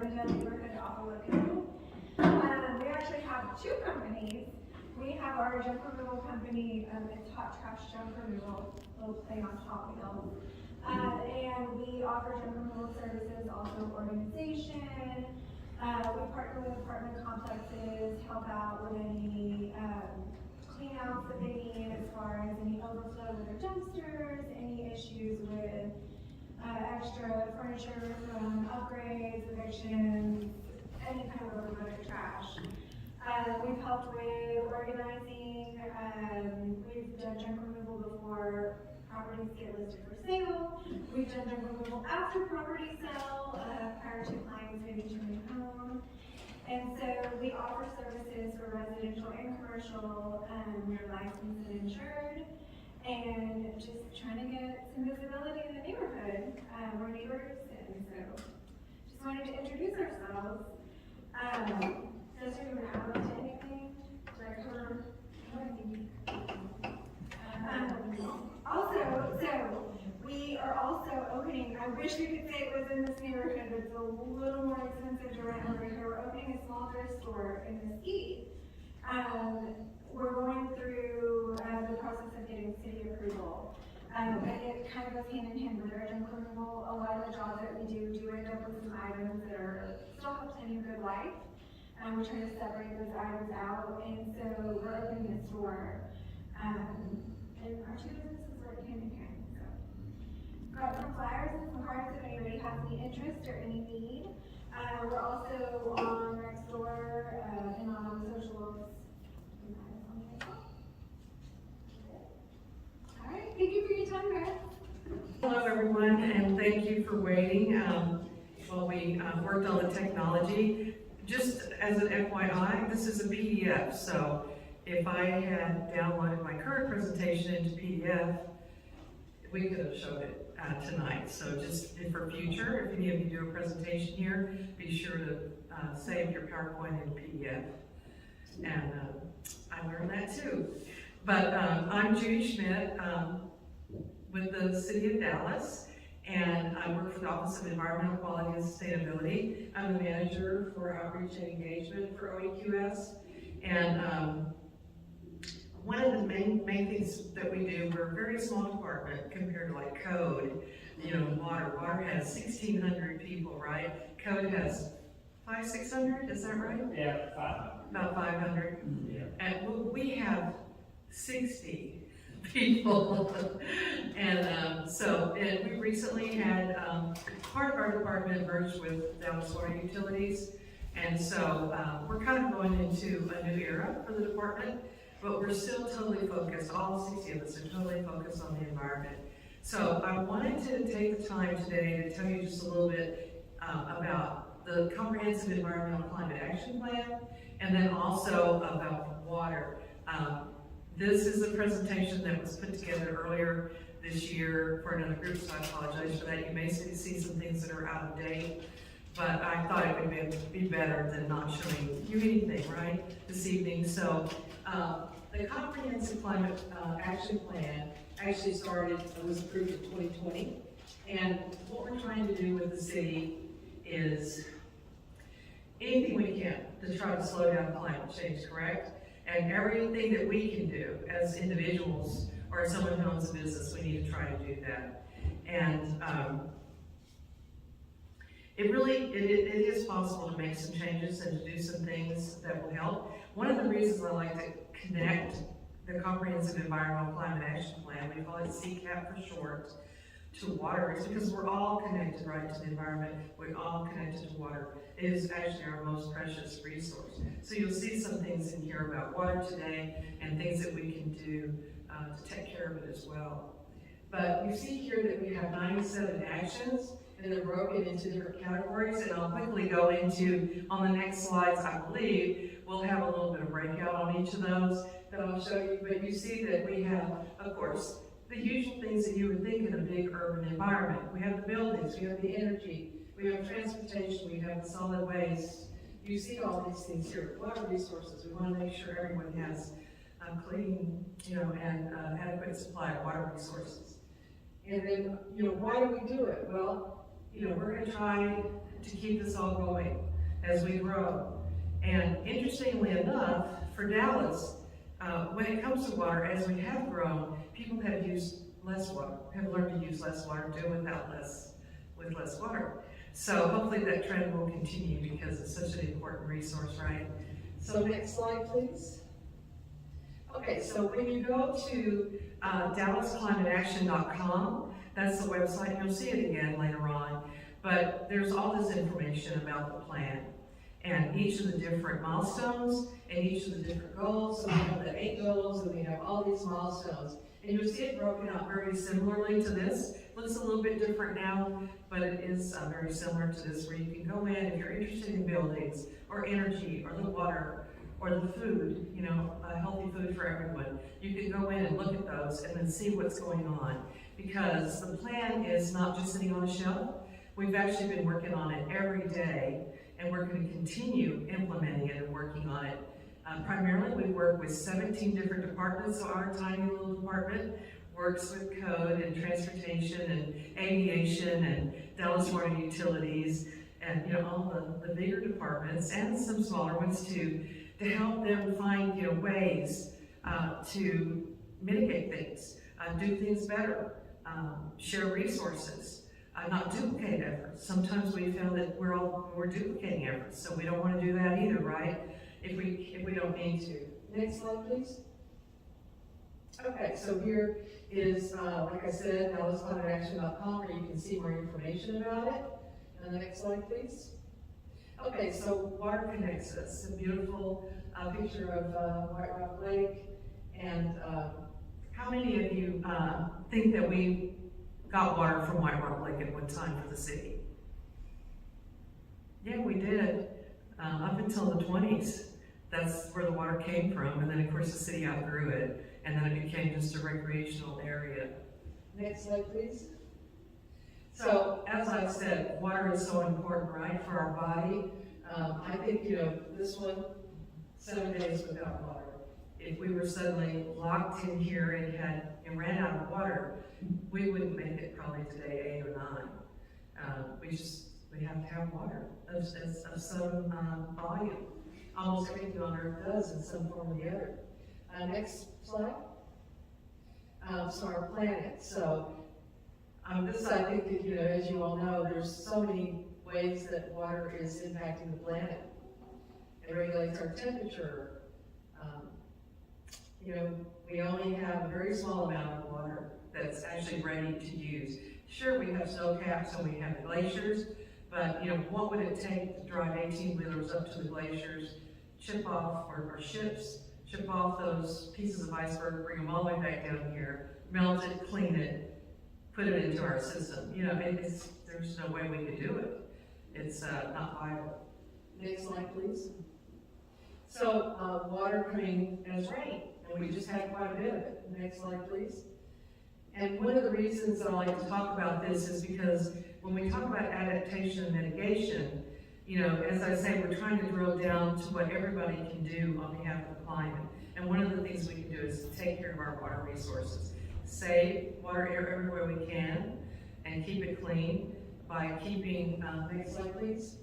Urbandale neighborhood off of Lawhon. We actually have two companies. We have our junk removal company, it's Hot Trash Junk Removal, little play on Hot Wheels. And we offer junk removal services, also organization. We partner with apartment complexes, help out with any clean outs that they need as far as any overflow with their dumpsters, any issues with extra furniture from upgrades, evictions, any kind of overloaded trash. We've helped with organizing, we've done junk removal before properties get listed for sale. We've done junk removal after property sale, prior to clients maybe turning home. And so we offer services for residential and commercial, we're licensed and insured, and just trying to get some visibility in the neighborhood. We're neighbors, and so just wanted to introduce ourselves. Does anyone add on to anything? Did I cover anything? Also, so we are also opening, I wish we could say it was in this neighborhood, but it's a little more expensive to rent over here. We're opening a small thrift store in Mesquite. We're going through the process of getting city approval. And it kind of goes hand in hand with our junk removal. A lot of the jobs that we do end up with some items that are still have plenty of good life. We're trying to separate those items out, and so we're opening a store. And our two businesses work hand in hand. So, got some flyers and some cards if anybody has any interest or any need. We're also on Nextdoor and on all the socials. All right, thank you for your time, guys. Hello, everyone, and thank you for waiting while we worked on the technology. Just as an FYI, this is a PDF, so if I had downloaded my current presentation into PDF, we could have showed it tonight. So just for future, if any of you do a presentation here, be sure to save your PowerPoint into PDF. And I learned that too. But I'm Judy Schmidt with the City of Dallas, and I work for the Office of Environmental Quality and Sustainability. I'm the manager for outreach and engagement for OEQS. And one of the main things that we do, we're a very small department compared to like code, water. Water has 1,600 people, right? Code has 500-600, is that right? Yeah, 500. About 500. Yeah. And we have 60 people. And we recently had part of our department merged with Dallas Water Utilities. And so we're kind of going into a new era for the department, but we're still totally focused, all 60 of us are totally focused on the environment. So I wanted to take the time today to tell you just a little bit about the Comprehensive Environmental Climate Action Plan, and then also about water. This is a presentation that was put together earlier this year for another group, so I apologize for that. You may see some things that are out of date, but I thought it would be better than not showing you anything, right, this evening. So the Comprehensive Climate Action Plan actually was approved in 2020, and what we're trying to do with the city is anything we can to try to slow down climate change, correct? And everything that we can do as individuals or as someone who owns a business, we need to try to do that. And it is possible to make some changes and to do some things that will help. One of the reasons I like to connect the Comprehensive Environmental Climate Action Plan, we call it CCAP for short, to water is because we're all connected, right, to the environment. We're all connected to water. It is actually our most precious resource. So you'll see some things in here about water today and things that we can do to take care of it as well. But you see here that we have 97 actions, and they're broken into different categories, and I'll quickly go into, on the next slides, I believe, we'll have a little bit of breakout on each of those that I'll show you. But you see that we have, of course, the usual things that you would think in a big urban environment. We have the buildings, we have the energy, we have transportation, we have the solid waste. You see all these things here. Water resources, we want to make sure everyone has clean, and adequate supply of water resources. And then, why do we do it? Well, we're going to try to keep this all going as we grow. And interestingly enough, for Dallas, when it comes to water, as we have grown, people have used less water, have learned to use less water, do with less water. So hopefully that trend will continue because it's such an important resource, right? So next slide, please. Okay, so when you go to DallasClimateAction.com, that's the website, you'll see it again later on, but there's all this information about the plan and each of the different milestones and each of the different goals. So we have the 8 goals and we have all these milestones. And you'll see it broken out very similarly to this. Looks a little bit different now, but it is very similar to this, where you can go in if you're interested in buildings or energy or the water or the food, you know, healthy food for everyone. You can go in and look at those and then see what's going on, because the plan is not just sitting on a shelf. We've actually been working on it every day, and we're going to continue implementing it and working on it. Primarily, we work with 17 different departments, so our tiny little department works with code and transportation and aviation and Dallas Water Utilities and, you know, all the bigger departments and some smaller ones too, to help them find, you know, ways to mitigate things, do things better, share resources, not duplicate efforts. Sometimes we found that we're duplicating efforts, so we don't want to do that either, right? If we don't need to. Next slide, please. Okay, so here is, like I said, DallasClimateAction.com, where you can see more information about it. And the next slide, please. Okay, so water connects us. A beautiful picture of White Rock Lake. And how many of you think that we got water from White Rock Lake at one time for the city? Yeah, we did. Up until the 20s. That's where the water came from, and then of course the city outgrew it, and then it became just a recreational area. Next slide, please. So, as I said, water is so important, right, for our body. I think, you know, this one, 7 days without water. If we were suddenly locked in here and ran out of water, we wouldn't make it probably today 8 or 9. We have to have water of some volume. Almost everything on Earth does in some form or the other. Next slide. So our planet. So this, I think, that, you know, as you all know, there's so many ways that water is impacting the planet. It regulates our temperature. You know, we only have a very small amount of water that's actually ready to use. Sure, we have snow caps and we have glaciers, but, you know, what would it take to drive 18-wheelers up to the glaciers, ship off, or ships, ship off those pieces of iceberg, bring them all the way back down here, melt it, clean it, put it into our system? You know, there's no way we could do it. It's not viable. Next slide, please. So, water coming as rain, and we just had quite a bit of it. Next slide, please. And one of the reasons I like to talk about this is because when we talk about adaptation and mitigation, you know, as I say, we're trying to drill down to what everybody can do on behalf of the climate. And one of the things we can do is take care of our water resources. Save water everywhere we can and keep it clean by keeping, next slide please,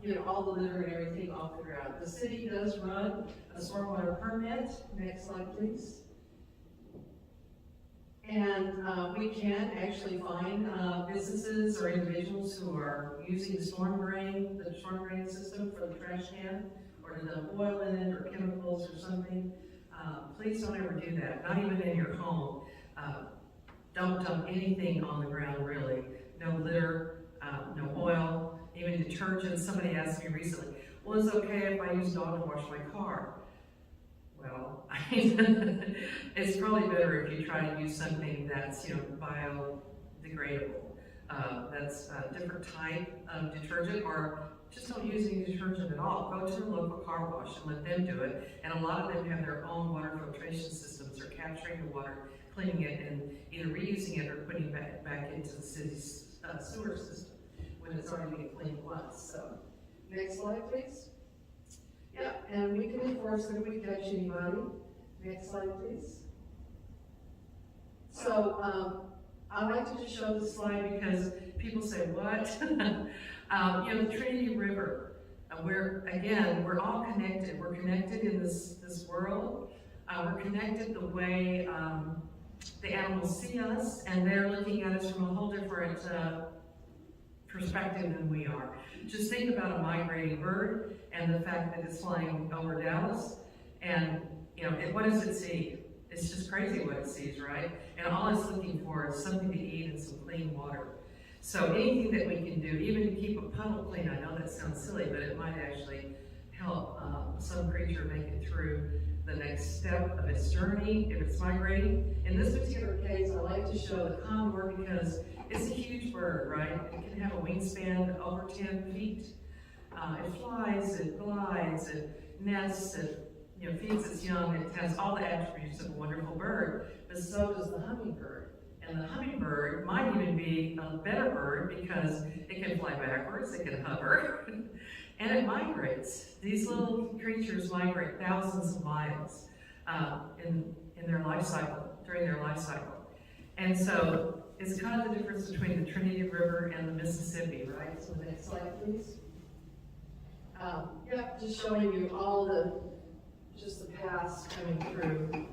you know, all the litter and everything off the ground. The city does run a stormwater permit. Next slide please. And we can actually find businesses or individuals who are using the storm drain system for the trash can, or to dump oil in it, or chemicals or something. Please don't ever do that, not even in your home. Don't dump anything on the ground, really. No litter, no oil, even detergent. Somebody asked me recently, well, is it okay if I use Dawn to wash my car? Well, it's probably better if you try to use something that's, you know, biodegradable. That's a different type of detergent, or just don't use any detergent at all. Go to the local car wash and let them do it. And a lot of them have their own water filtration systems. They're capturing the water, cleaning it, and either reusing it or putting it back into the city's sewer system when it's already been cleaned once. So, next slide, please. Yeah, and we can enforce that if we catch anybody. Next slide, please. So, I like to just show this slide because people say, what? The Trinity River, we're all connected. We're connected in this world. We're connected the way the animals see us, and they're looking at us from a whole different perspective than we are. Just think about a migrating bird and the fact that it's flying over Dallas, and what does it see? It's just crazy what it sees, right? And all it's looking for is something to eat and some clean water. So anything that we can do, even to keep a puddle clean, I know that sounds silly, but it might actually help some creature make it through the next step of its journey if it's migrating. In this particular case, I like to show the condor because it's a huge bird, right? It can have a wingspan over 10 feet. It flies, it glides, it nests, it feeds its young. It has all the attributes of a wonderful bird, but so does the hummingbird. And the hummingbird might even be a better bird because it can fly backwards, it can hover, and it migrates. These little creatures migrate thousands of miles in their life cycle, during their life cycle. And so it's kind of the difference between the Trinity River and the Mississippi, right? So the next slide, please. Just showing you all just the paths coming through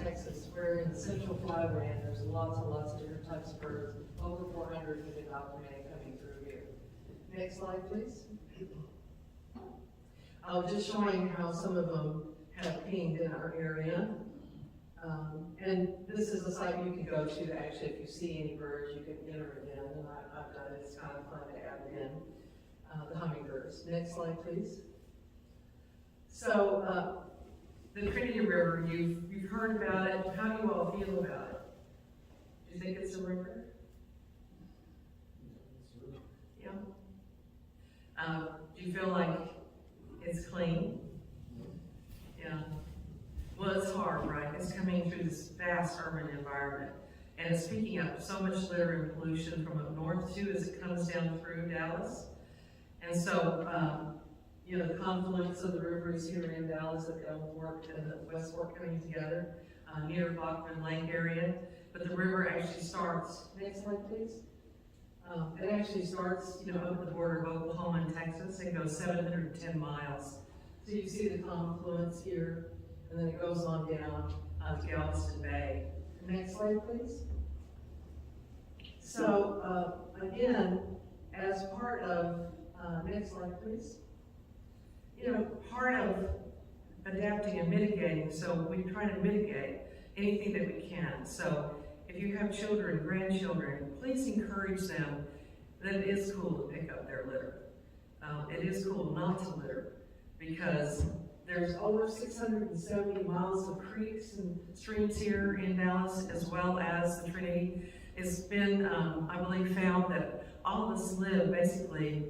Texas. We're in the Central Flyland. There's lots and lots of different types of birds. Over 400 have been documented coming through here. Next slide, please. Just showing how some of them have pinged in our area. And this is a site you can go to. Actually, if you see any birds, you can enter it in. And I've done it. It's kind of fun to add in the hummingbirds. Next slide, please. So, the Trinity River, you've heard about it. How do you all feel about it? Do you think it's a river? Yeah. Do you feel like it's clean? Yeah. Well, it's hard, right? It's coming through this vast urban environment. And it's picking up so much litter and pollution from up north, too, as it comes down through Dallas. And so, the confluence of the rivers here in Dallas at the Elm Fork and the West Fork coming together near Bachman Lake area. But the river actually starts, next slide please. It actually starts, over the border of Oklahoma and Texas and goes 710 miles. So you see the confluence here, and then it goes on down to Galveston Bay. Next slide please. So again, as part of, next slide please. Part of adapting and mitigating, so we try to mitigate anything that we can. So if you have children, grandchildren, please encourage them that it is cool to pick up their litter. It is cool not to litter because there's over 670 miles of creeks and streams here in Dallas, as well as the Trinity. It's been, I believe, found that all of us live basically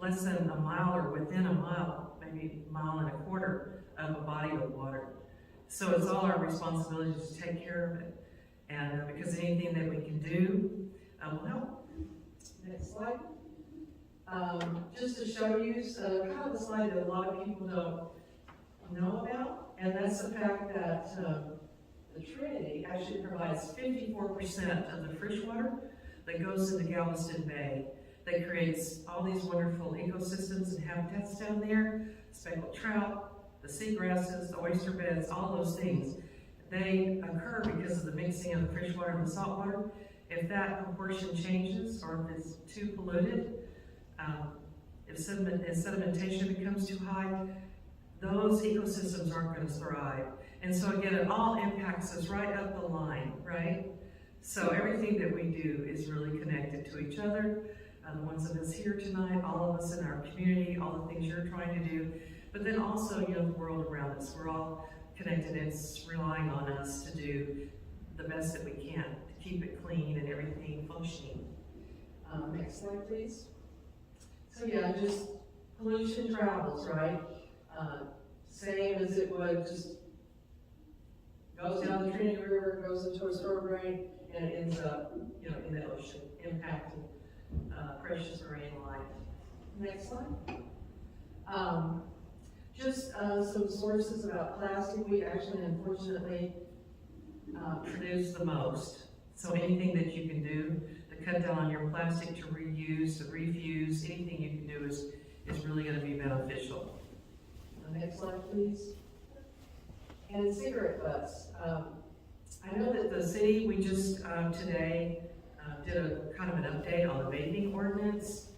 less than a mile or within a mile, maybe a mile and a quarter of a body of water. So it's all our responsibility to take care of it. And because anything that we can do will help. Next slide. Just to show you kind of a slide that a lot of people don't know about, and that's the fact that the Trinity actually provides 54% of the fresh water that goes into Galveston Bay. That creates all these wonderful ecosystems and habitats down there, speckled trout, the seagrasses, the oyster beds, all those things. They occur because of the mixing of the fresh water and the salt water. If that proportion changes or if it's too polluted, if sedimentation becomes too high, those ecosystems aren't going to thrive. And so again, it all impacts us right up the line, right? So everything that we do is really connected to each other. The ones of us here tonight, all of us in our community, all the things you're trying to do, but then also, the world around us. We're all connected and it's relying on us to do the best that we can to keep it clean and everything functioning. Next slide, please. So yeah, just pollution travels, right? Same as it would, just goes down the Trinity River, goes into a storm drain, and it ends up, in the ocean, impacting precious marine life. Next slide. Just some sources about plastic. We actually, unfortunately, produce the most. So anything that you can do to cut down on your plastic, to reuse, to refuse, anything you can do is really going to be beneficial. Next slide, please. And cigarette butts. I know that the city, we just today did a kind of an update on the vaping ordinance.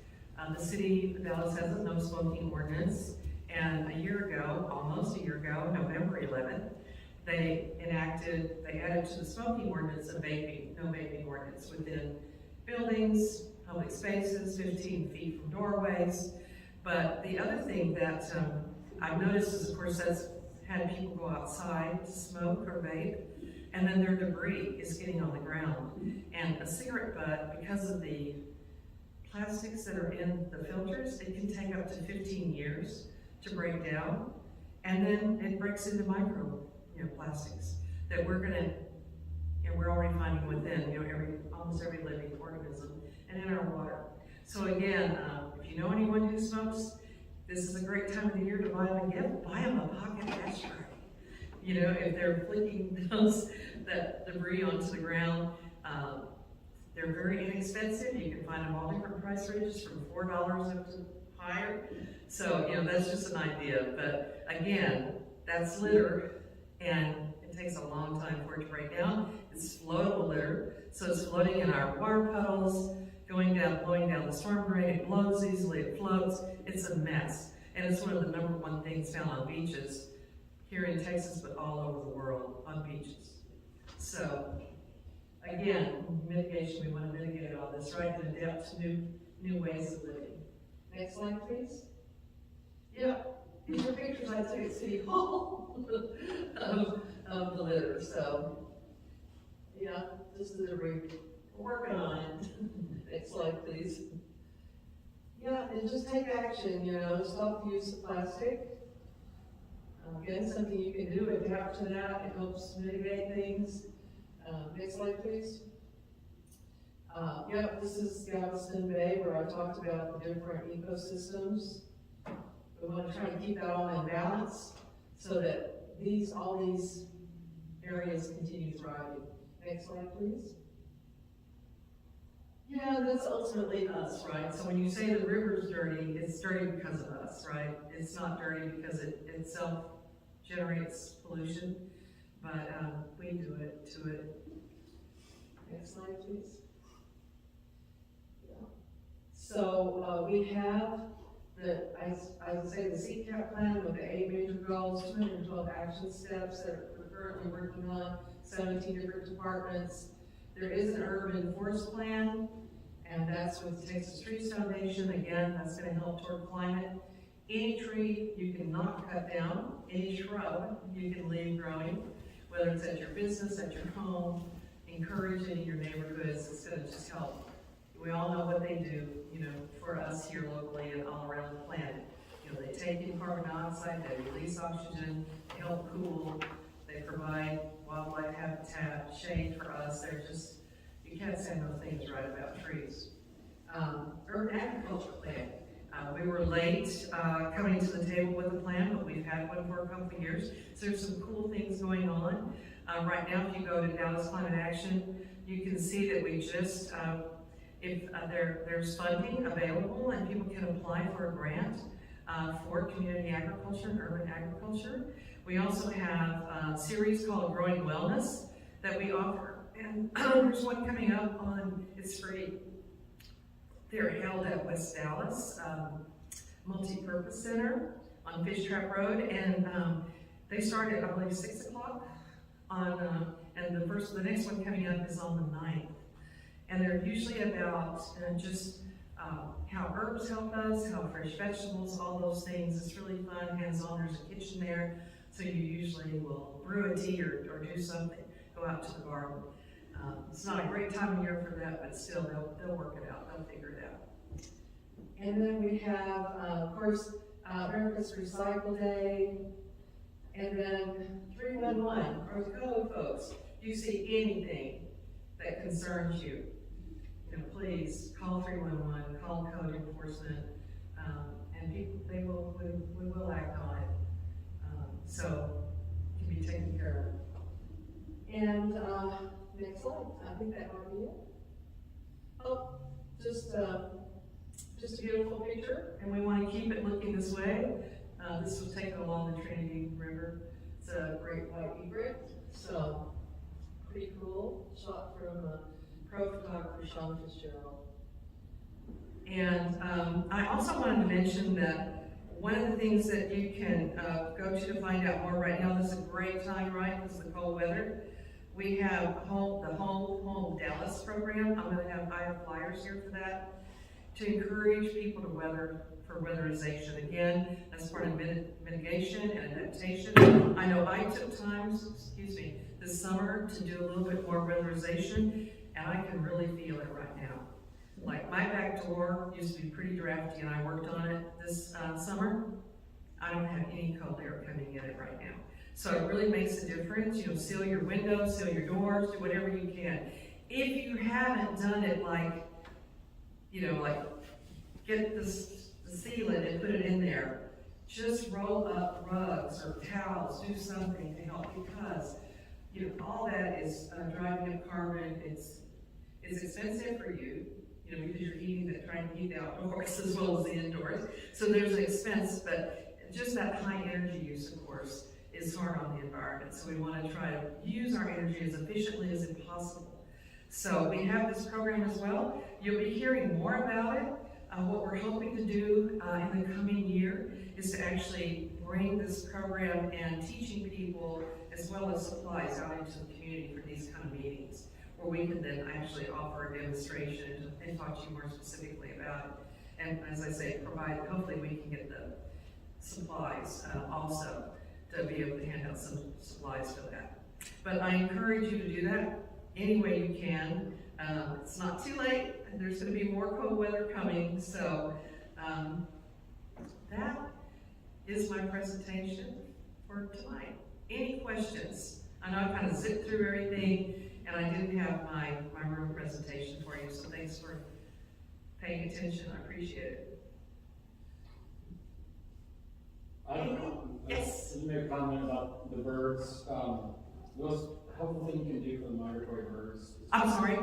The city of Dallas has a no smoking ordinance, and almost a year ago, November 11th, they added to the smoking ordinance a no vaping ordinance within buildings, public spaces, 15 feet from doorways. But the other thing that I've noticed is, of course, that's had people go outside to smoke or vape, and then their debris is getting on the ground. And a cigarette butt, because of the plastics that are in the filters, it can take up to 15 years to break down, and then it breaks into plastics that we're already finding within almost every living organism and in our water. So again, if you know anyone who smokes, this is a great time of the year to buy them a gift. Buy them a pocket ashtray. If they're flicking that debris onto the ground, they're very inexpensive. You can find them all different price ranges from $4 up to higher. So, that's just an idea. But again, that's litter, and it takes a long time for it to break down. It's floatable litter, so it's floating in our water puddles, blowing down the storm drain. It blows easily, it floats. It's a mess. And it's one of the #1 things found on beaches here in Texas, but all over the world on beaches. So, again, mitigation, we want to mitigate all this, right, and adapt to new ways of living. Next slide, please. Yep, these are pictures I took at City Hall of the litter. So, yeah, this is we're working on it. Next slide, please. Yeah, and just take action, stop the use of plastic. Again, something you can do, adapt to that. It helps mitigate things. Next slide, please. This is Galveston Bay, where I talked about the different ecosystems. We want to try to keep that all in balance so that all these areas continue thriving. Next slide, please. Yeah, that's ultimately us, right? So when you say the river's dirty, it's dirty because of us, right? It's not dirty because it itself generates pollution, but we do it to it. Next slide, please. Yeah. So we have I would say the CCAP plan with the 8 major goals, 212 action steps that we're currently working on, 17 different departments. There is an urban forest plan, and that's with the Texas Trees Foundation. Again, that's going to help toward climate. Any tree you can not cut down, any shrub you can leave growing, whether it's at your business, at your home, encourage it in your neighborhoods. It's going to just help. We all know what they do, for us here locally and all around the planet. They take in carbon dioxide, they release oxygen, they help cool, they provide wildlife habitat, shade for us. You can't say no things right about trees. Urban agriculture plan. We were late coming to the table with a plan, but we've had one for a couple of years. So there's some cool things going on. Right now, if you go to Dallas Climate Action, you can see that we just, there's funding available and people can apply for a grant for community agriculture and urban agriculture. We also have a series called Growing Wellness that we offer. And there's one coming up it's free. They're held at West Dallas Multi-Purpose Center on Fish Trap Road, and they start at, I believe, 6 o'clock and the next one coming up is on the 9th. And they're usually about just how herbs help us, how fresh vegetables, all those things. It's really fun, hands-on. There's a kitchen there, so you usually will brew a tea or do something, go out to the garden. It's not a great time of year for that, but still, they'll work it out. They'll figure it out. And then we have, of course, America's Recycle Day, and then 311, or the code folks. If you see anything that concerns you, please call 311, call code enforcement, and we will act on it. So it can be taken care of. And Next slide. I think that might be it. Oh, just a beautiful picture, and we want to keep it looking this way. This was taken along the Trinity River. It's a great white egret, so pretty cool. Shot from pro photographer Sean Fitzgerald. And I also wanted to mention that one of the things that you can go to find out more right now, this is a great time, right, because of the cold weather. We have the Home Dallas program. I have flyers here for that, to encourage people to for weatherization. Again, that's part of mitigation and adaptation. I know I took time, this summer to do a little bit more weatherization, and I can really feel it right now. Like my back door used to be pretty drafty, and I worked on it this summer. I don't have any cold air coming in it right now. So it really makes a difference. Seal your windows, seal your doors, do whatever you can. If you haven't done it, like get the sealant and put it in there, just roll up rugs or towels, do something to help, because all that is driving up carbon. It's expensive for you, because you're trying to heat the outdoors as well as the indoors. So there's an expense, but just that high energy use, of course, is hard on the environment. So we want to try to use our energy as efficiently as possible. So we have this program as well. You'll be hearing more about it. What we're hoping to do in the coming year is to actually bring this program and teaching people as well as supplies out into the community for these kind of meetings, where we can then actually offer a demonstration and talk to you more specifically about it. And as I say, hopefully we can get the supplies also to be able to hand out some supplies for that. But I encourage you to do that any way you can. It's not too late. There's going to be more cold weather coming, so that is my presentation for tonight. Any questions? I know I kind of zipped through everything, and I didn't have my room presentation for you, so thanks for paying attention. I appreciate it. Yes? You made a comment about the birds. The most helpful thing you can do for the migratory birds. I'm sorry?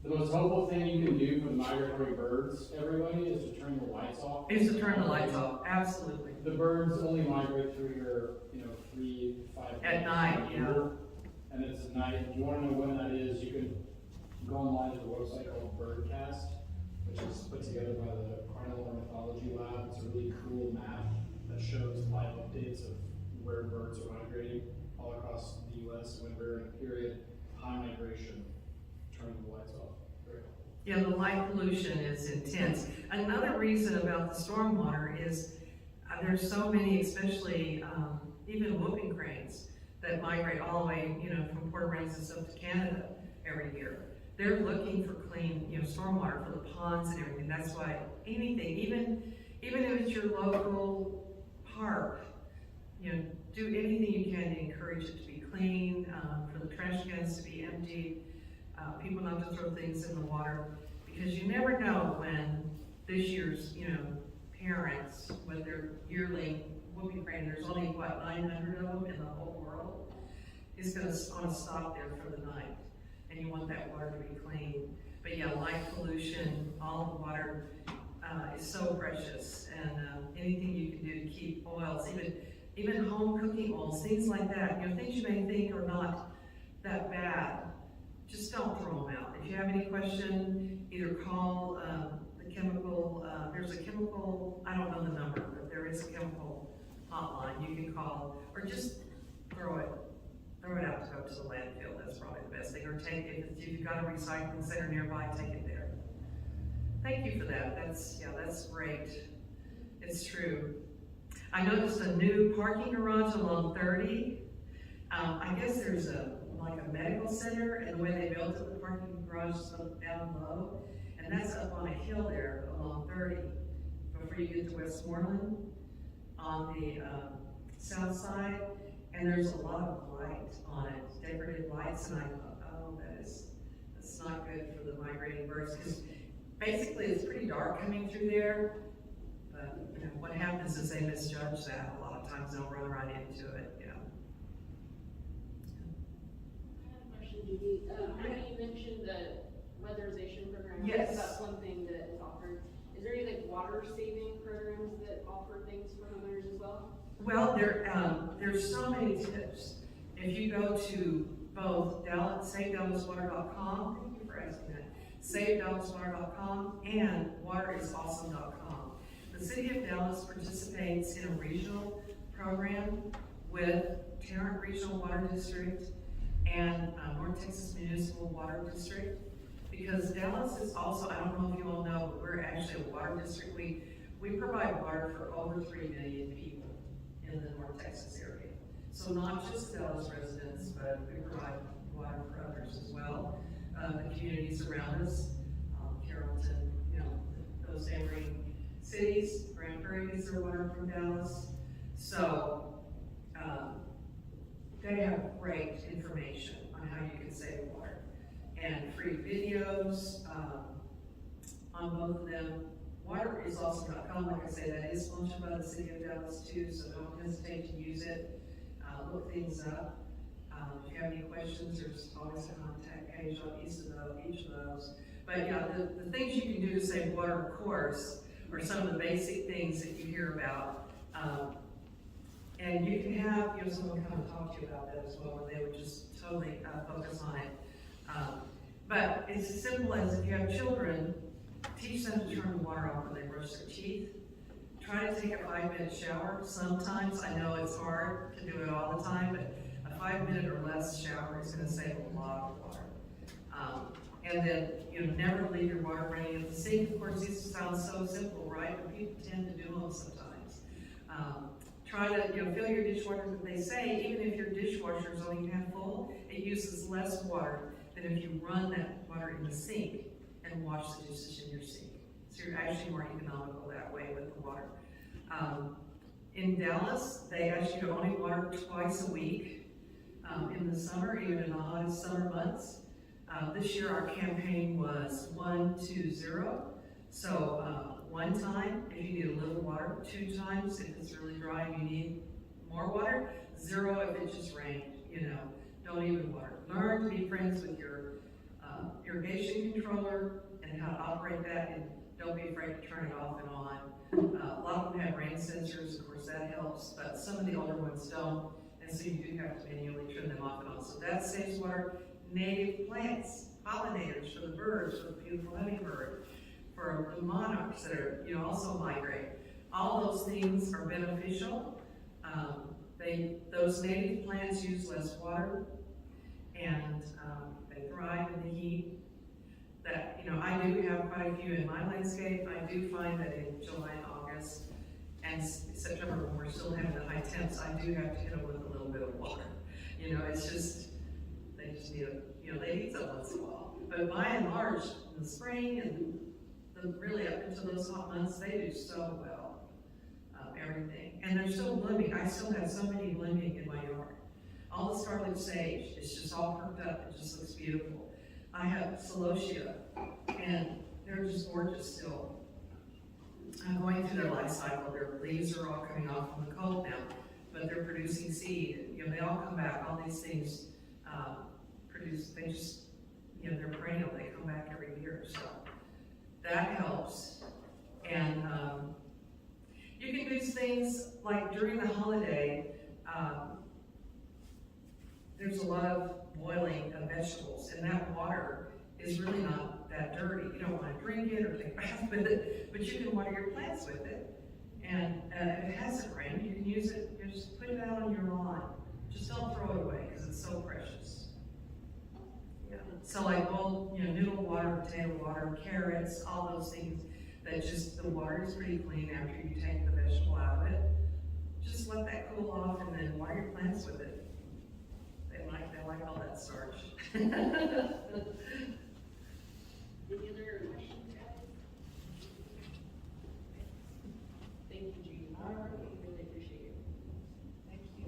The most helpful thing you can do for the migratory birds, everybody, is to turn the lights off. Is to turn the lights off, absolutely. The birds only migrate through your, 3 to 5 At night, yeah. And it's at night. If you want to know when that is, you can go online to a website called Birdcast, which is put together by the Carnival Ornithology Lab. It's a really cool map that shows live updates of where birds are migrating all across the U.S. when we're in a period of high migration. Turning the lights off. Very helpful. Yeah, the light pollution is intense. Another reason about the stormwater is there's so many, especially even whooping cranes, that migrate all the way, from Port Aransas up to Canada every year. They're looking for clean, stormwater for the ponds and everything. That's why anything, even if it's your local park, do anything you can to encourage it to be clean, for the trash cans to be emptied, people not to throw things in the water, because you never know when this year's, parents with their yearling whooping crane, there's only 900 of them in the whole world, is going to want to stop there for the night, and you want that water to be clean. But yeah, light pollution, all the water is so precious, and anything you can do to keep oils, even home cooking oils, things like that, things you may think are not that bad, just don't throw them out. If you have any question, either call the chemical, there's a chemical, I don't know the number, but there is a chemical hotline you can call, or just throw it out to go to the landfill. That's probably the best thing. Or take it, if you've got a recycling center nearby, take it there. Thank you for that. That's great. It's true. I noticed a new parking garage along 30. I guess there's a medical center, and the way they built it, the parking garage is down low, and that's up on a hill there along 30 before you get to Westmoreland on the south side, and there's a lot of light on it, decorative lights, and I thought, oh, that's not good for the migrating birds, because basically it's pretty dark coming through there, but what happens is they misjudge that. A lot of times they'll run right into it, Do Judy. I know you mentioned the weatherization program. Yes. That's something that is offered. Is there any like water saving programs that offer things for homeowners as well? Well, there's so many tips. If you go to both SaveDallasWater.com, thank you for asking that, SaveDallasWater.com and WaterIsAwesome.com. The City of Dallas participates in a regional program with Tarrant Regional Water District and North Texas Municipal Water District, because Dallas is also, I don't know if you all know, but we're actually a water district. We provide water for over 3 million people in the North Texas area. So not just Dallas residents, but we provide water for others as well. The communities around us, Carrollton, those neighboring cities, Grand Prairie gets their water from Dallas. So they have great information on how you can save water and free videos on both of them. WaterIsAwesome.com, like I say, that is sponsored by the City of Dallas too, so don't hesitate to use it. Look things up. If you have any questions, there's always a contact page on each of those. But yeah, the things you can do to save water, of course, are some of the basic things that you hear about. And you can have someone come and talk to you about that as well, where they would just totally focus on it. But it's as simple as, if you have children, teach them to turn the water off when they brush their teeth. Try to take a 5-minute shower. Sometimes, I know it's hard to do it all the time, but a 5-minute or less shower is going to save a lot of water. And then, never leave your water running at the sink. Of course, these sound so simple, right? But people tend to do them sometimes. Try to, fill your dishwasher. They say, even if your dishwasher is only half full, it uses less water than if you run that water in the sink and wash the dishes in your sink. So you're actually more economical that way with the water. In Dallas, they ask you to only water twice a week in the summer, even in the hottest summer months. This year our campaign was 1-2-0. So 1 time if you need a little water, 2 times if it's really dry and you need more water, 0 if it just rained. Don't even water. Learn to be friends with your irrigation controller and how to operate that, and don't be afraid to turn it off and on. A lot of them have rain sensors, of course that helps, but some of the older ones don't, and so you do have to manually turn them off and on. So that saves water. Native plants, pollinators for the birds, for the beautiful hummingbird, for the monarchs that are, also migrate. All those things are beneficial. Those native plants use less water, and they thrive in the heat. That, I do have quite a few in my landscape. I do find that in July and August and September, when we're still having the high temps, I do have to hit them with a little bit of water. It's just, they just need they need some once in a while. But by and large, in the spring and really up into those hot months, they do so well. Everything. And they're still blooming. I still have so many blooming in my yard. All the scarlet sage, it's just all perked up. It just looks beautiful. I have celosia, and they're just gorgeous still. I'm going through their life cycle. Their leaves are all coming off from the cold now, but they're producing seed. They all come back. All these things they just, they're perennial. They come back every year, so that helps. And you can do things like during the holiday, there's a lot of boiling of vegetables, and that water is really not that dirty. You don't want to drink it or take a bath with it, but you can water your plants with it. And if it hasn't rained, you can use it, just put it out on your lawn. Just don't throw it away, because it's so precious. So like noodle water, potato water, carrots, all those things that just, the water is pretty clean after you take the vegetable out of it. Just let that cool off and then water your plants with it. They like all that starch. Any other questions, guys? Thank you, Judy. We really appreciate it. Thank you.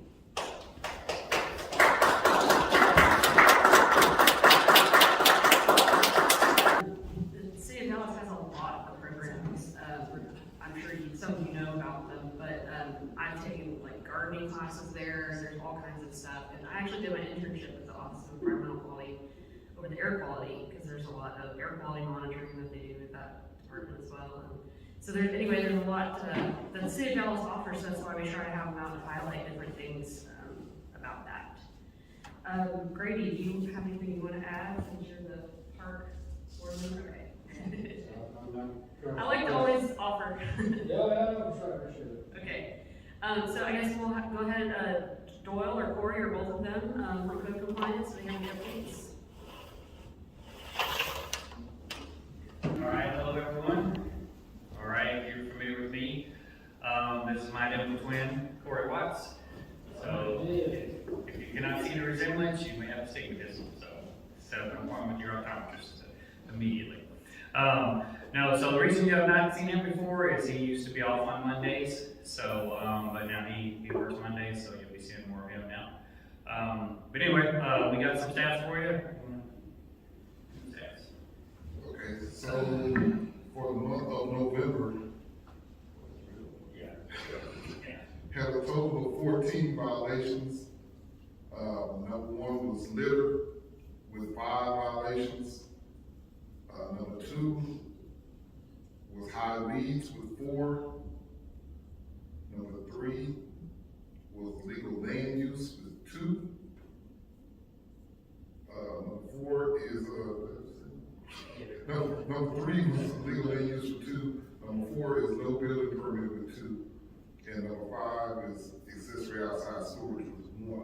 The City of Dallas has a lot of programs. I'm sure some of you know about them, but I've taken like gardening classes there. There's all kinds of stuff, and I actually did my internship with the Office of Environmental Quality with air quality, because there's a lot of air quality monitoring that they do with that department as well. And so there's a lot that the city of Dallas offers, so that's why we try to have them out to highlight different things about that. Grady, do you have anything you want to add since you're the park board member? Okay. I like to always offer. Yeah, I'm sure, I appreciate it. Okay, so I guess we'll go ahead, Doyle or Corey or both of them, for code compliance, do they have any updates? All right, hello everyone. All right, if you're familiar with me, this is my identical twin, Corey Watts. So if you cannot see the resemblance, you may have to stick with this. So set up an appointment with your optometrist immediately. No, so the reason you have not seen him before is he used to be off on Mondays. So, but now he works Mondays, so you'll be seeing more of him now. But anyway, we got some stats for you. Stats. Okay, so for the month of November, had a total of 14 violations. Number one was litter with 5 violations. Number 2 was high weeds with 4. Number 3 was legal land use with 2. Number 4 is number 3 was legal land use with 2. Number 4 is no building permit with 2. And number 5 is accessory outside storage with 1.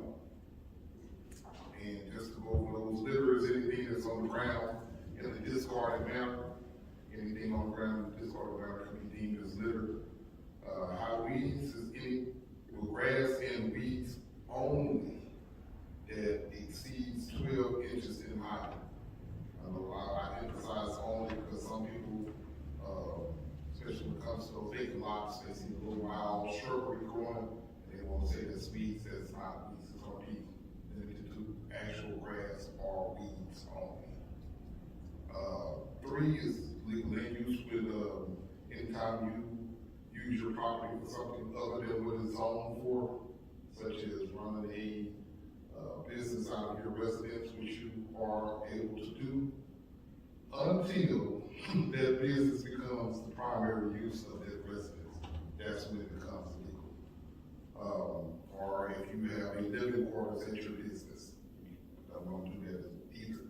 And just to go over those litters, anything that's on the ground in the discarded manner, anything on the ground in the discarded manner can be deemed as litter. High weeds is any grass and weeds only that exceeds 12 inches in height. I emphasize only because some people, especially when it comes to those vacant lots, they see a little wild shrubbery growing, and they want to say that's weeds. That's not weeds. It's going to be limited to actual grass or weeds only. 3 is legal land use with anytime you use your property for something other than what it's zoned for, such as running a business out of your residence, which you are able to do, until that business becomes the primary use of that residence. That's when it becomes illegal. Or if you have a living quarters at your business, you don't want to do that either.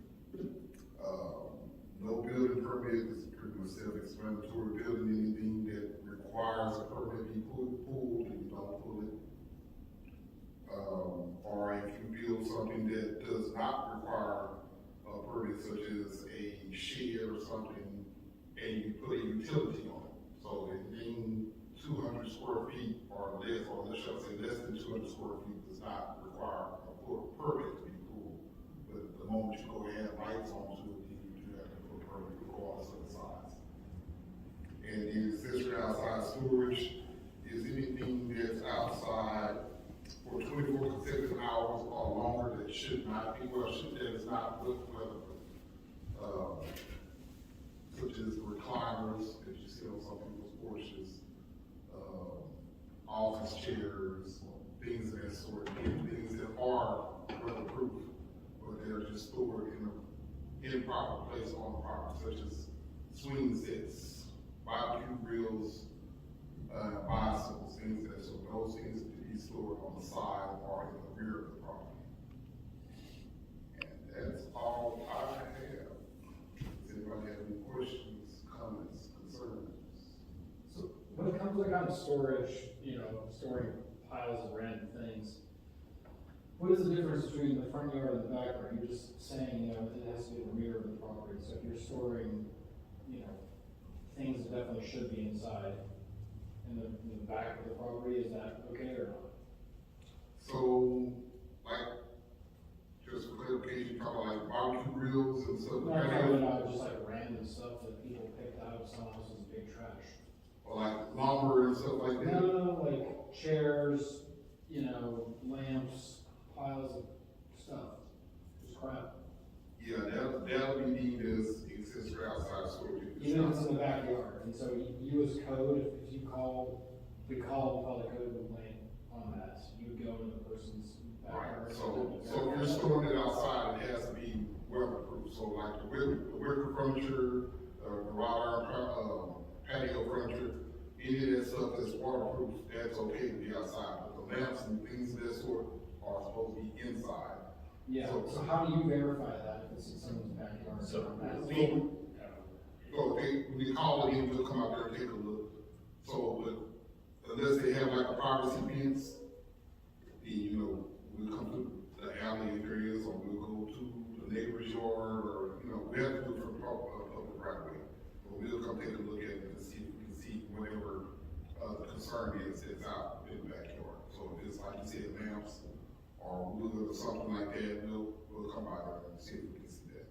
No building permit is pretty much self-explanatory. Building anything that requires a permit be pulled, and you don't pull it. Or if you build something that does not require a permit, such as a shed or something, and you put a utility on it. So it being 200 square feet or less, or let's just say less than 200 square feet, does not require a permit to be pulled. But the moment you go ahead and lights onto it, you do have to put a permit regardless of the size. And the accessory outside storage is anything that's outside for 24 consecutive hours or longer that should not be, that is not good weather. Such as recliners that you see on some people's porches, office chairs, things of that sort, things that are weatherproof, but they're just stored in an improper place on the property, such as swing sets, barbecue grills, bicycles, things that, so those things to be stored on the side or in the rear of the property. And that's all I have. Does anybody have any questions, comments, concerns? So when it comes to kind of storage, storing piles of random things, what is the difference between the front yard and the back yard? You're just saying, it has to be in the rear of the property. So if you're storing, things that definitely should be inside in the back of the property, is that okay or not? So, like, just for clarification, you're talking like barbecue grills and stuff? No, probably not, just like random stuff that people picked out of someone else's big trash. Or like lumber and stuff like that? No, like chairs, lamps, piles of stuff, just crap. Yeah, that'll be deemed as accessory outside storage. Even if it's in the backyard, and so you as code, if you called, we call the code complaint on that, you would go into the person's backyard. Right, so if you're storing it outside, it has to be weatherproof, So like the wicker furniture, the wrought iron, patio furniture, any of that stuff that's waterproof, that's okay to be outside. But the lamps and things of that sort are supposed to be inside. Yeah, so how do you verify that if it's in someone's backyard? So we call it in, we'll come out there and take a look. So, but unless they have like a privacy fence, then, we'll come to the alley if there is, or we'll go to the neighbor's yard, or, we have to do it from public right away. But we'll come take a look at it and see if we can see whatever, the concern is that's out in the backyard. So if it's like you said, lamps, or wood or something like that, we'll come out there and see if we can see that.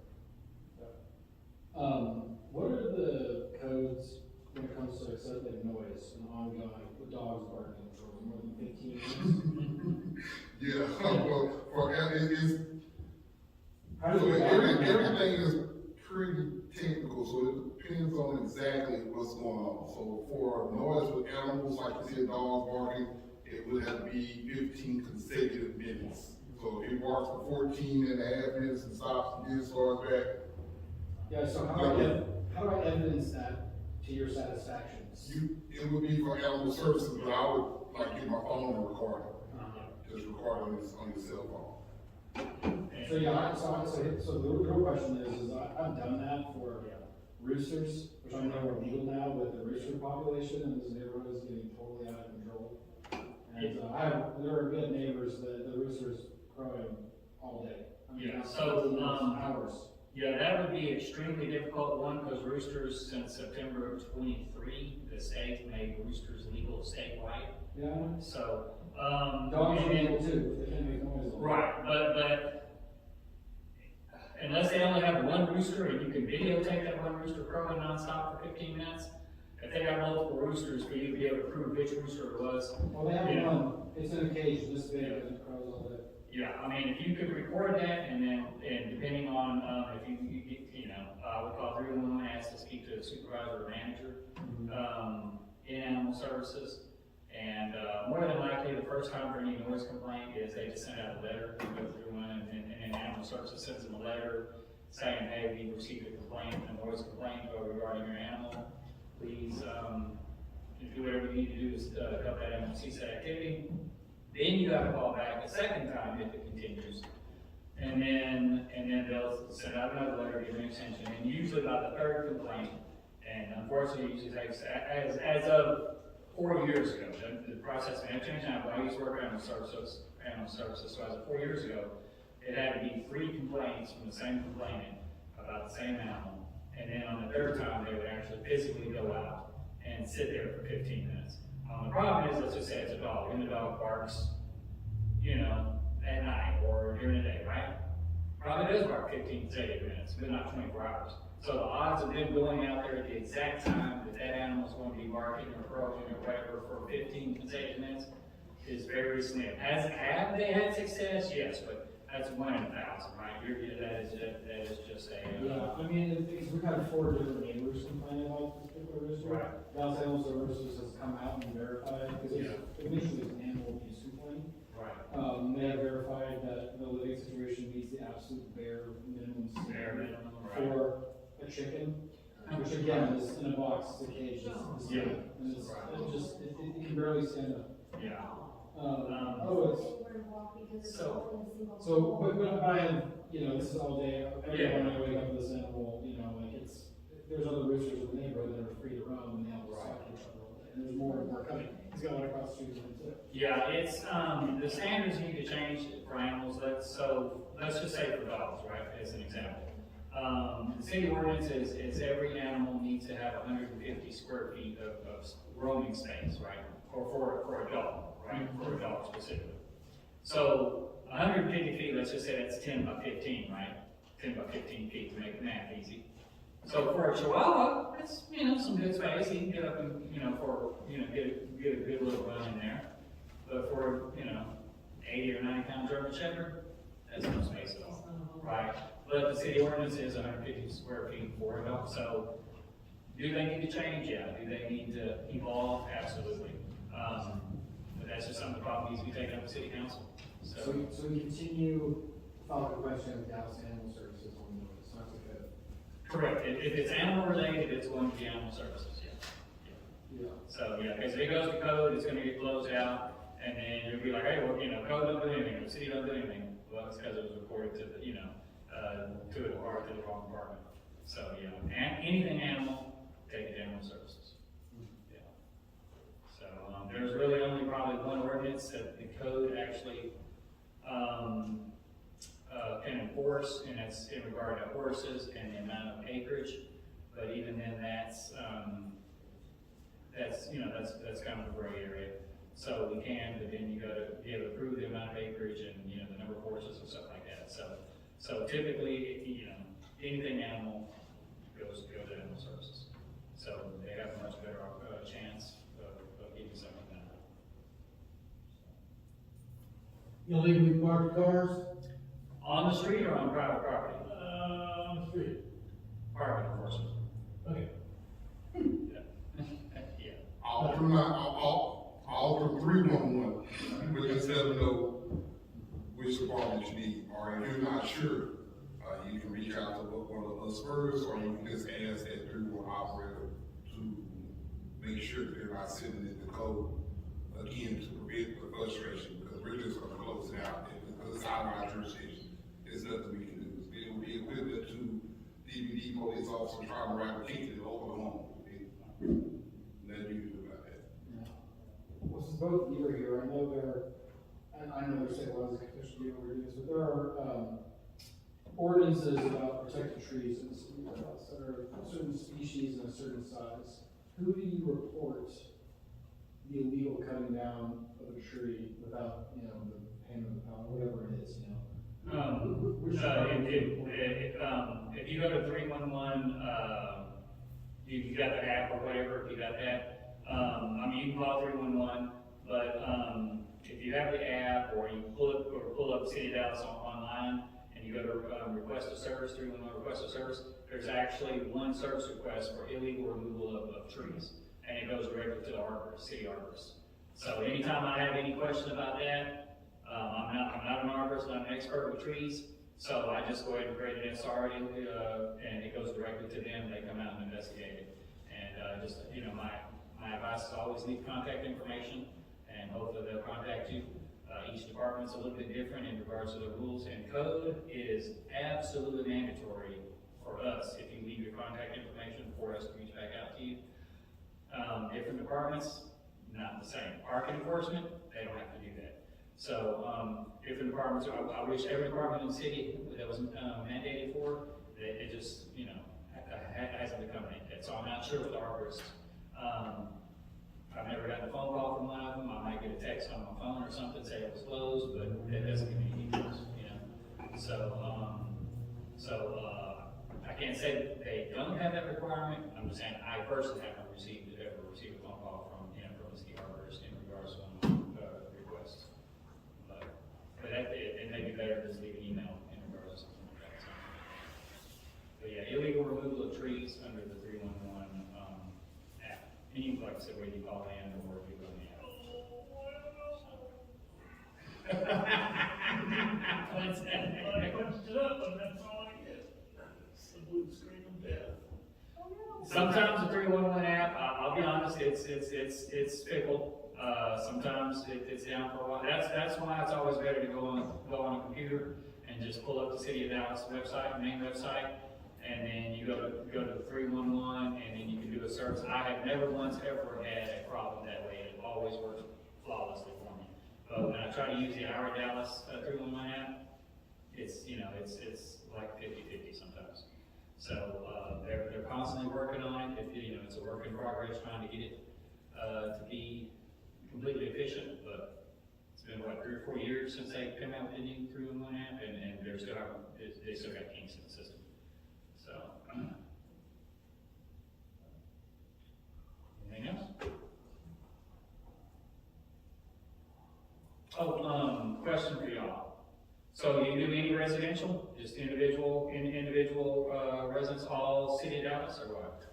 What are the codes when it comes to excessive noise and ongoing, with dogs barking for more than 15 minutes? Yeah, well, it is, How do so we everything is pretty technical, so it depends on exactly what's going on. So for noise with animals, like you said, dogs barking, it would have to be 15 consecutive minutes. So if it barks for 14 and a half minutes and stops and then starts back. Yeah, so how do I evidence that to your satisfaction? It would be for animal services, but I would like get my phone and record it. Just record on your cell phone. So yeah, so the real question is I've done that for roosters, which I know are legal now with the rooster population, and this neighborhood is getting totally out of control. And there are good neighbors that the roosters crowing all day. I mean, Yeah, it's so, hours. Yeah, that would be extremely difficult, one, because roosters, since September of '23, the state made roosters legal statewide, Yeah, so, dogs are and- legal too, but they can't make noise. right, but unless they only have one rooster, and you can videotape that one rooster crowing nonstop for 15 minutes, if they got multiple roosters, for you to be able to prove which rooster it was. Well, they have Yeah. one, it's in a cage this big, and it crows all day. Yeah, I mean, if you could record that, and then, depending on, if you get, we call 311, ask to speak to a supervisor or manager, in animal services. And, more than likely, the first time for any noise complaint is they just send out a letter, you go through one, and animal services sends them a letter saying, hey, we received a complaint, a noise complaint regarding your animal. Please, do whatever you need to do to cut that animal, cease that activity. Then you have to call back a second time if it continues. And then they'll send out another letter, give an extension, and usually by the third complaint, and unfortunately it usually takes, as of 4 years ago, the process may have changed now, but I used to work animal services, so as of 4 years ago, it had to be 3 complaints from the same complainant about the same animal, and then on the third time, they would actually physically go out and sit there for 15 minutes. The problem is, let's just say it's a dog, and the dog barks, at night or during the day, right? Probably does bark 15 consecutive minutes, but not 24 hours. So the odds of them going out there at the exact time that that animal is going to be barking or crowing or whatever for 15 consecutive minutes is very slim. Have they had success? Yes, but that's 1 in 1,000, right? That is just a. Yeah, I mean, we've had 4 different neighbors complaining about this particular rooster. Right. Dallas Animal Services has come out and verified, because initially it's an animal abuse complaint. Right. They have verified that the living situation meets the absolute bare minimum Bare standard minimum, right. for a chicken, which again is in a box, it's a cage, it's Yeah. and it's, it can barely stand up. Yeah. But I have, this is all day, every Yeah. morning I wake up with this animal, there's other roosters in the neighborhood that are free to roam, and they all suck each other all day, and there's more and more coming. He's got one across the street from him too. Yeah, it's, the standards need to change for animals, let's just say for dogs, right, as an example. The city ordinance is every animal needs to have 150 square feet of roaming space, right, or for a dog, right, for a dog specifically. So, 150 feet, let's just say that's 10 by 15, right, 10 by 15 feet to make the math easy. So for a Chihuahua, it's, some good space, he can get up and, get a good little run in there. But for, 80 or 90 pound German Shepherd, that's no space at all, right? But the city ordinance is 150 square feet for a dog, so do they need to change? Yeah. Do they need to evolve? Absolutely. But that's just something that probably needs to be taken up with city council, So we continue, follow-up question with Dallas Animal Services on noise, not to Correct, if it's animal related, it's going to be animal services, yeah. Yeah. So, yeah, because if it goes to code, it's gonna get closed out, and then you'll be like, hey, well, you know, code don't do anything, the city don't do anything. Well, it's because it was reported to the, you know, to the wrong department. So, you know, anything animal, take it to animal services. Yeah. So, there's really only probably one ordinance that the code actually, can enforce, and that's in regard to horses and the amount of acreage. But even then, that's kind of a gray area. So we can, but then you gotta be able to prove the amount of acreage and, you know, the number of horses and stuff like that. So typically, you know, anything animal goes to animal services. So they have a much better chance of getting something done. Illegally parked cars? On the street or on private property? On the street. Private, of course. Okay. Yeah. All through 311, you would just let them know which department you need, or if you're not sure, you can reach out to one of us first, or you can just ask that 311 operator to make sure that they're not sending in the code, again, to prevent the frustration, because we're just gonna close it out, because it's out of our jurisdiction, there's nothing we can do. It would be equivalent to DVD police officer trying to write a ticket in Oklahoma. Nothing you can do about that. Well, since both of you are here, I know there's say a lot of officially overdue, but there are, ordinances about protected trees in the city of Dallas that are a certain species and a certain size. Who do you report the illegal cutting down of a tree without, you know, the payment of the pound, whatever it is, you know? If you go to 311, you got the app or whatever, if you got that, I mean, you can call 311, but, if you have the app or you pull up City of Dallas online and you go to, request a service, 311 request a service, there's actually one service request for illegal removal of trees. And it goes directly to the arborist, city arborist. So anytime I have any question about that, I'm not an arborist, not an expert with trees, so I just go ahead and create an SR, and it goes directly to them, they come out and investigate it. And, just, you know, my advice is always leave contact information, and hopefully they'll contact you. Each department's a little bit different in regards to the rules and code. It is absolutely mandatory for us, if you leave your contact information, for us to reach back out to you. Different departments, not the same. Park enforcement, they don't have to do that. So, different departments, I wish every department in the city that was mandated for, it just, you know, hasn't become that. So I'm not sure with the arborists. I've never gotten a phone call from one of them. I might get a text on my phone or something, say it was closed, but it doesn't give me any details, you know. So, I can't say that they don't have that requirement. I'm just saying, I personally haven't ever received a phone call from, you know, from the city arborist in regards to requests. But that, it may be better to just leave an email in regards to something like that. So. But yeah, illegal removal of trees under the 311, app. And you, like I said, whether you call in or you go in the app. What's that? I punched it up and that's all I get. It's the blue screen of death. Sometimes the 311 app, I'll be honest, it's fickle. Sometimes it's down for a while. That's why it's always better to go on a computer and just pull up the City of Dallas website, main website, and then you go to 311, and then you can do a search. I have never once ever had a problem that way. It always works flawlessly for me. But when I try to use the Our Dallas 311 app, it's, you know, it's like 50-50 sometimes. So, they're constantly working on it. You know, it's a work in progress, trying to get it, to be completely efficient, but it's been, what, 3 or 4 years since they came out with the new 311 app, and they still got kinks in the system. So, anything else? Oh, question for y'all. So you do any residential, just individual residents, all City of Dallas, or what?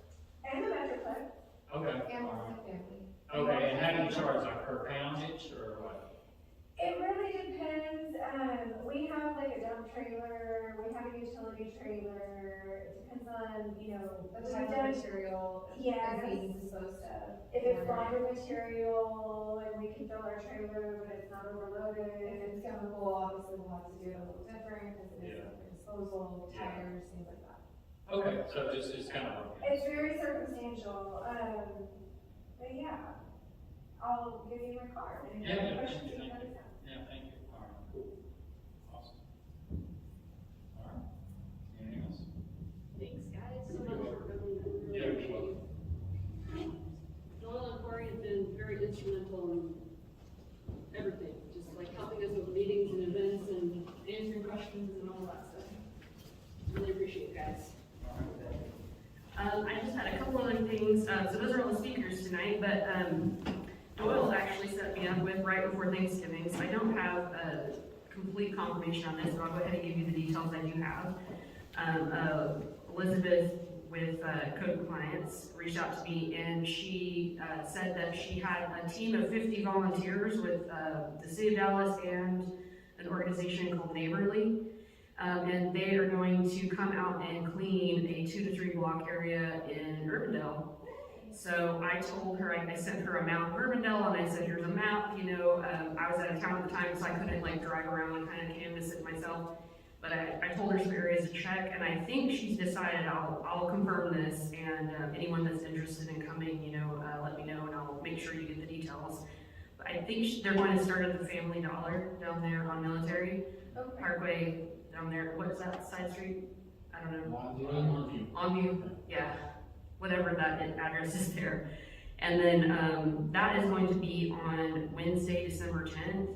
And the Metroplex, Okay. and multifamily. Okay, and how do you charge, like per poundage, or what? It really depends, we have like a dump trailer, we have a utility trailer, it depends on, The type of material Yes. is being disposed of. If it's lighter material, and we can fill our trailer, but it's not If overloaded. it's chemical, obviously we'll have to do it a little different, because it is like disposal, Yeah. tires, things like that. Okay, so it's kind of. It's very circumstantial, but yeah, I'll give you my card, and if you have Yeah, questions, you thank can let you. us know. Yeah, thank you. All right, cool. Awesome. All right. Anything else? Thanks, guys, so much for coming. Yeah, you're welcome. Doyle and Corey have been very instrumental in everything, just like helping us with meetings and events and answering questions and all that stuff. Really appreciate it, guys. I just had a couple other things, so those are all the speakers tonight, but, Doyle actually set me up with right before Thanksgiving, so I don't have a complete confirmation on this, but I'll go ahead and give you the details I do have. Elizabeth with Code Compliance reached out to me, and she said that she had a team of 50 volunteers with the City of Dallas and an organization called Neighborly. And they are going to come out and clean a 2 to 3 block area in Urbandale. So I told her, I sent her a map of Urbandale, and I said, here's a map, I was out of town at the time, so I couldn't like drive around and kind of canvass it myself. But I told her some areas to check, and I think she's decided I'll confirm this, and anyone that's interested in coming, let me know, and I'll make sure you get the details. But I think they're going to start at the Family Dollar down there on Military Parkway. Down there, what is that side street? I don't know. Longview, yeah, whatever that address is there. And then that is going to be on Wednesday, December 10th.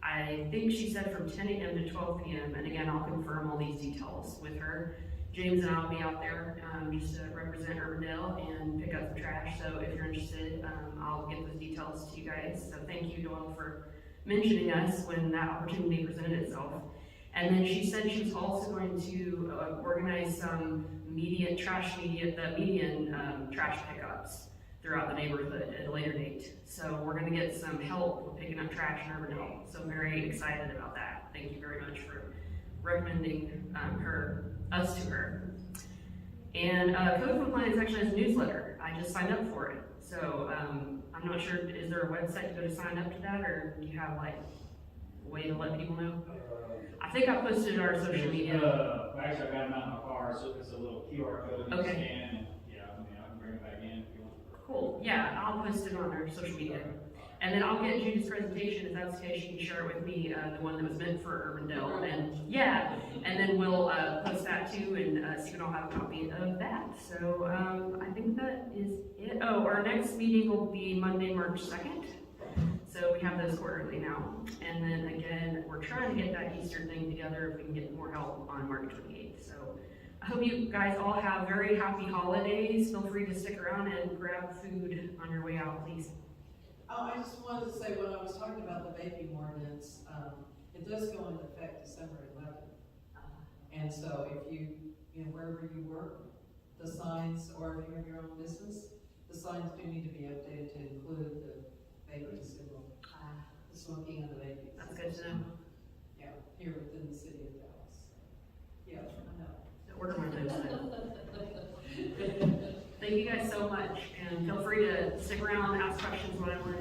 I think she said from 10 a.m. to 12 p.m. And again, I'll confirm all these details with her. James and I will be out there just to represent Urbandale and pick up the trash. So if you're interested, I'll get those details to you guys. So thank you, Doyle, for mentioning us when that opportunity presented itself. And then she said she was also going to organize some median trash pickups throughout the neighborhood at a later date. So we're going to get some help with picking up trash in Urbandale. So I'm very excited about that. Thank you very much for recommending us to her. And Code Compliance actually has a newsletter. I just signed up for it. So I'm not sure, is there a website to go to sign up to that, or do you have like a way to let people know? I think I posted it on our social media. Actually, I got them out in my car, so it's a little QR code you Okay. scan, and yeah, I can bring it back in if you want. Cool, yeah, I'll post it on our social media. And then I'll get Judy's presentation, if that's the case, she can share it with me, the one that was meant for Urbandale. And yeah, and then we'll post that too, and so you can all have a copy of that. So I think that is it. Oh, our next meeting will be Monday, March 2nd. So we have those quarterly now. And then again, we're trying to get that Easter thing together if we can get more help on March 28th. So I hope you guys all have very happy holidays. Feel free to stick around and grab food on your way out, please. Oh, I just wanted to say, when I was talking about the vaping ordinance, it does go into effect December 11th. And so if you wherever you work, the signs, or if you have your own business, the signs do need to be updated to include the vaping symbol, the smoking and the vaping. That's good to know. Yeah, here within the city of Dallas. Yeah, I know. Order one of those then. Thank you guys so much, and feel free to stick around, ask questions, whatever.